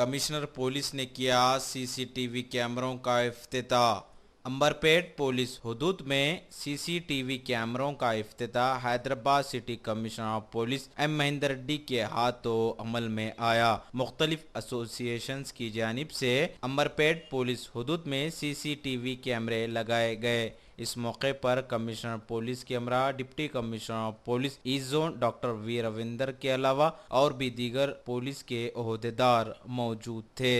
Commissioner police ने किया CCTV कैमरों का इफ्तिताह। अंबरपेट पुलिस हुदूद में सीसीटीवी कैमरों का इफ्तिताह Hyderabad city commissioner of police M Mahender Reddy के हाथों अमल में आया। मुख्तलिफ एसोसिएशंस की जानिब से अंबरपेट पुलिस हुदूद में सीसीटीवी कैमरे लगाए गए। इस मौके पर कमिश्नर पुलिस के हमरा deputy commissioner of police east zone doctor V Ravinder के अलावा और भी दीगर पुलिस के ओहदेदार मौजूद थे।